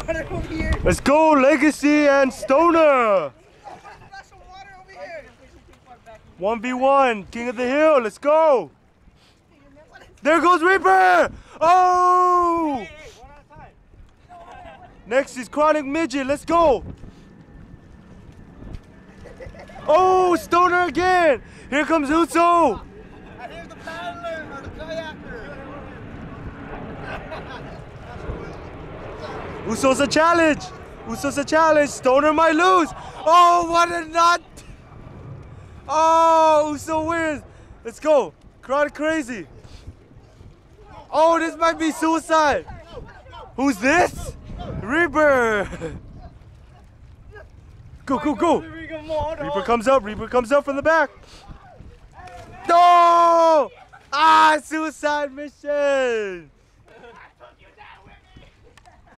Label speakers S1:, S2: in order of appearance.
S1: water over here.
S2: Let's go, Legacy and Stoner. 1v1, King of the Hill, let's go. There goes Reaper. Oh! Next is Chronic Midget, let's go. Oh, Stoner again. Here comes Uso.
S1: And here's the paddler or the kayaker.
S2: Uso's a challenge. Uso's a challenge. Stoner might lose. Oh, what a nut. Oh, Uso wins. Let's go. Crowd crazy. Oh, this might be suicide. Who's this? Reaper. Go, go, go. Reaper comes up. Reaper comes up from the back. No! Ah, suicide mission.